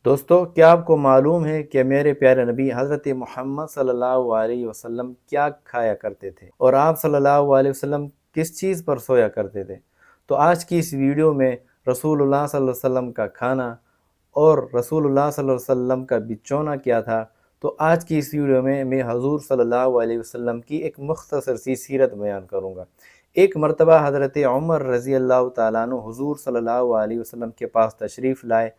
دوستو کیا آپ کو معلوم ہے کہ میرے پیارے نبی حضرت محمد صلی اللہ علیہ وسلم کیا کھایا کرتے تھے اور آپ صلی اللہ علیہ وسلم کس چیز پر سویا کرتے تھے؟ تو آج کی اس ویڈیو میں رسول اللہ صلی اللہ علیہ وسلم کا کھانا اور رسول اللہ صلی اللہ علیہ وسلم کا بچھونا کیا تھا۔ تو آج کی اس ویڈیو میں حضور صلی اللہ علیہ وسلم کی ایک مختصر سی سیرت بیان کروں گا۔ ایک مرتبہ حضرت عمر رضی اللہ تعالیٰ عنہ حضور صلی اللہ علیہ وسلم کے پاس تشریف لائے۔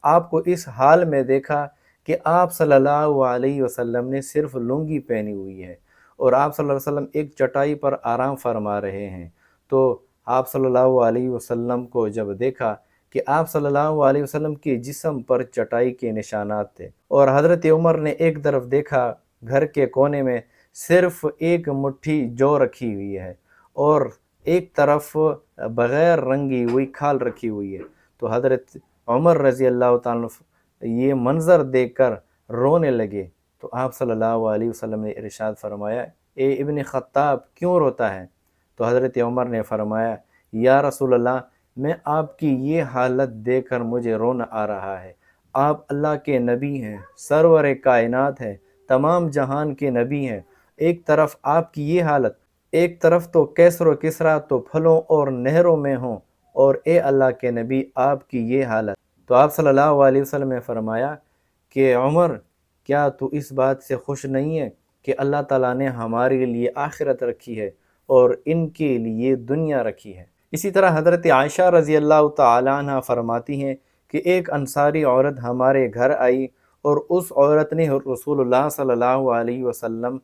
آپ کو اس حال میں دیکھا کہ آپ صلی اللہ علیہ وسلم نے صرف لنگی پہنی ہوئی ہے اور آپ صلی اللہ علیہ وسلم ایک چٹائی پر آرام فرما رہے ہیں۔ تو آپ صلی اللہ علیہ وسلم کو جب دیکھا کہ آپ صلی اللہ علیہ وسلم کے جسم پر چٹائی کے نشانات تھے اور حضرت عمر نے ایک طرف دیکھا، گھر کے کونے میں صرف ایک مٹھی جو رکھی ہوئی ہے اور ایک طرف بغیر رنگی ہوئی کھال رکھی ہوئی ہے۔ تو حضرت عمر رضی اللہ تعالیٰ یہ منظر دیکھ کر رونے لگے۔ تو آپ صلی اللہ علیہ وسلم نے ارشاد فرمایا، اے ابن خطاب کیوں روتا ہے؟ تو حضرت عمر نے فرمایا، یا رسول اللہ میں آپ کی یہ حالت دیکھ کر مجھے رونا آ رہا ہے۔ آپ اللہ کے نبی ہیں، سرور کائنات ہیں، تمام جہان کے نبی ہیں، ایک طرف آپ کی یہ حالت، ایک طرف تو کیسر و کسریٰ تو پھلوں اور نہروں میں ہوں، اور اے اللہ کے نبی آپ کی یہ حالت۔ تو آپ صلی اللہ علیہ وسلم نے فرمایا کہ عمر کیا تو اس بات سے خوش نہیں ہے کہ اللہ تعالیٰ نے ہمارے لیے آخرت رکھی ہے اور ان کے لیے دنیا رکھی ہے؟ اسی طرح حضرت عائشہ رضی اللہ تعالیٰ عنہ فرماتی ہیں کہ ایک انصاری عورت ہمارے گھر آئی اور اس عورت نے رسول اللہ صلی اللہ علیہ وسلم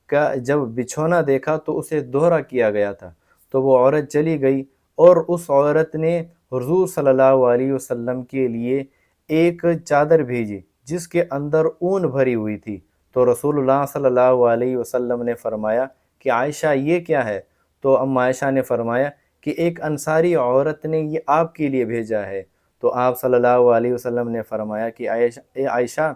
کا جب بچھونا دیکھا تو اسے دوہرا کیا گیا تھا۔ تو وہ عورت چلی گئی اور اس عورت نے حضور صلی اللہ علیہ وسلم کے لیے ایک چادر بھیجی جس کے اندر اون بھری ہوئی تھی۔ تو رسول اللہ صلی اللہ علیہ وسلم نے فرمایا کہ عائشہ یہ کیا ہے؟ تو ام عائشہ نے فرمایا کہ ایک انصاری عورت نے یہ آپ کے لیے بھیجا ہے۔ تو آپ صلی اللہ علیہ وسلم نے فرمایا کہ اے عائشہ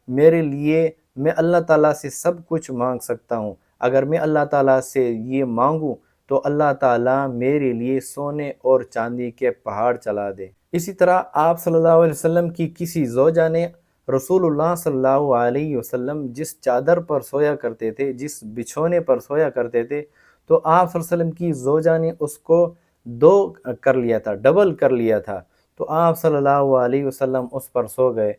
میرے لیے میں اللہ تعالیٰ سے سب کچھ مانگ سکتا ہوں، اگر میں اللہ تعالیٰ سے یہ مانگوں تو اللہ تعالیٰ میرے لیے سونے اور چاندی کے پہاڑ چلا دے۔ اسی طرح آپ صلی اللہ علیہ وسلم کی کسی زوجہ نے رسول اللہ صلی اللہ علیہ وسلم جس چادر پر سویا کرتے تھے، جس بچھونے پر سویا کرتے تھے، تو آپ صلی اللہ علیہ وسلم کی زوجہ نے اس کو دو کر لیا تھا، ڈبل کر لیا تھا۔ تو آپ صلی اللہ علیہ وسلم اس پر سو گئے۔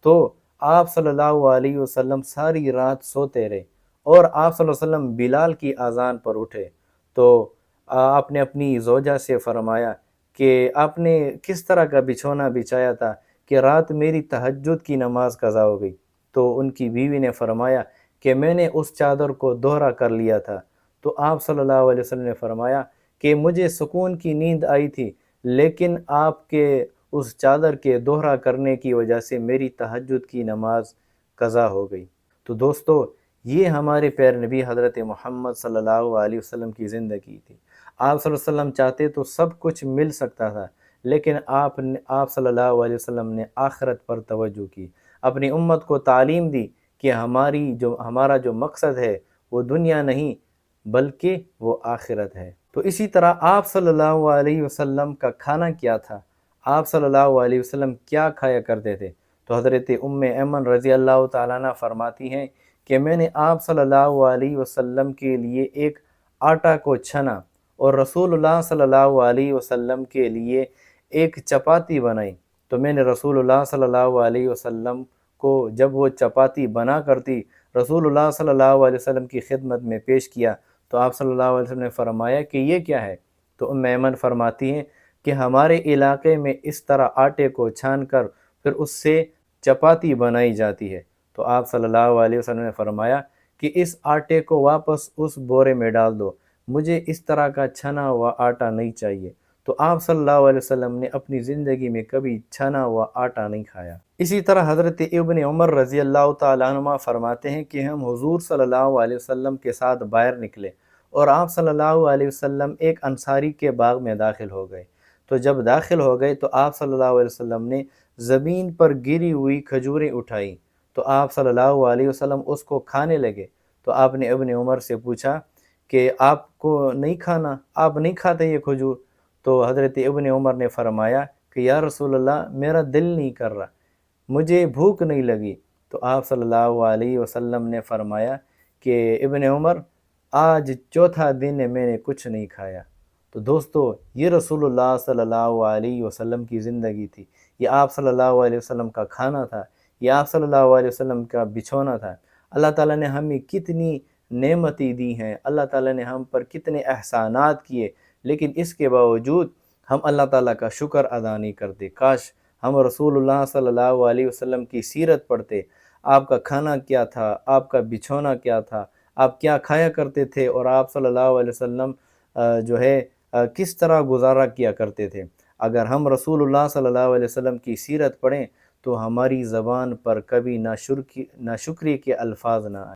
تو آپ صلی اللہ علیہ وسلم ساری رات سوتے رہے اور آپ صلی اللہ علیہ وسلم بلال کی اذان پر اٹھے۔ تو آپ نے اپنی زوجہ سے فرمایا کہ آپ نے کس طرح کا بچھونا بچھایا تھا کہ رات میری تہجد کی نماز قضا ہو گئی؟ تو ان کی بیوی نے فرمایا کہ میں نے اس چادر کو دوہرا کر لیا تھا۔ تو آپ صلی اللہ علیہ وسلم نے فرمایا کہ مجھے سکون کی نیند آئی تھی، لیکن آپ کے اس چادر کے دوہرا کرنے کی وجہ سے میری تہجد کی نماز قضا ہو گئی۔ تو دوستو یہ ہمارے پیارے نبی حضرت محمد صلی اللہ علیہ وسلم کی زندگی تھی۔ آپ صلی اللہ علیہ وسلم چاہتے تو سب کچھ مل سکتا تھا، لیکن آپ صلی اللہ علیہ وسلم نے آخرت پر توجہ کی، اپنی امت کو تعلیم دی کہ ہمارا جو مقصد ہے وہ دنیا نہیں بلکہ وہ آخرت ہے۔ تو اسی طرح آپ صلی اللہ علیہ وسلم کا کھانا کیا تھا؟ آپ صلی اللہ علیہ وسلم کیا کھایا کرتے تھے؟ تو حضرت ام ایمن رضی اللہ تعالیٰ عنہ فرماتی ہیں کہ میں نے آپ صلی اللہ علیہ وسلم کے لیے ایک آٹا کو چھنا اور رسول اللہ صلی اللہ علیہ وسلم کے لیے ایک چپاتی بنائی۔ تو میں نے رسول اللہ صلی اللہ علیہ وسلم کو جب وہ چپاتی بنا کرتی رسول اللہ صلی اللہ علیہ وسلم کی خدمت میں پیش کیا تو آپ صلی اللہ علیہ وسلم نے فرمایا کہ یہ کیا ہے؟ تو ام ایمن فرماتی ہیں کہ ہمارے علاقے میں اس طرح آٹے کو چھان کر پھر اس سے چپاتی بنائی جاتی ہے۔ تو آپ صلی اللہ علیہ وسلم نے فرمایا کہ اس آٹے کو واپس اس بورے میں ڈال دو، مجھے اس طرح کا چھنا ہوا آٹا نہیں چاہیے۔ تو آپ صلی اللہ علیہ وسلم نے اپنی زندگی میں کبھی چھنا ہوا آٹا نہیں کھایا۔ اسی طرح حضرت ابن عمر رضی اللہ تعالیٰ عنہ فرماتے ہیں کہ ہم حضور صلی اللہ علیہ وسلم کے ساتھ باہر نکلے اور آپ صلی اللہ علیہ وسلم ایک انصاری کے باغ میں داخل ہو گئے۔ تو جب داخل ہو گئے تو آپ صلی اللہ علیہ وسلم نے زمین پر گری ہوئی کھجوریں اٹھائیں، تو آپ صلی اللہ علیہ وسلم اس کو کھانے لگے۔ تو آپ نے ابن عمر سے پوچھا کہ آپ کو نہیں کھانا، آپ نہیں کھاتے یہ کھجور؟ تو حضرت ابن عمر نے فرمایا کہ یا رسول اللہ میرا دل نہیں کر رہا، مجھے بھوک نہیں لگی۔ تو آپ صلی اللہ علیہ وسلم نے فرمایا کہ ابن عمر آج چوتھا دن ہے میں نے کچھ نہیں کھایا۔ تو دوستو یہ رسول اللہ صلی اللہ علیہ وسلم کی زندگی تھی، یہ آپ صلی اللہ علیہ وسلم کا کھانا تھا، یہ آپ صلی اللہ علیہ وسلم کا بچھونا تھا۔ اللہ تعالیٰ نے ہمیں کتنی نعمتیں دی ہیں، اللہ تعالیٰ نے ہم پر کتنے احسانات کیے، لیکن اس کے باوجود ہم اللہ تعالیٰ کا شکر ادا نہیں کرتے۔ کاش ہم رسول اللہ صلی اللہ علیہ وسلم کی سیرت پڑھتے، آپ کا کھانا کیا تھا، آپ کا بچھونا کیا تھا، آپ کیا کھایا کرتے تھے، اور آپ صلی اللہ علیہ وسلم جو ہے کس طرح گزارا کیا کرتے تھے۔ اگر ہم رسول اللہ صلی اللہ علیہ وسلم کی سیرت پڑھیں تو ہماری زبان پر کبھی ناشکری کے الفاظ نہ آئیں۔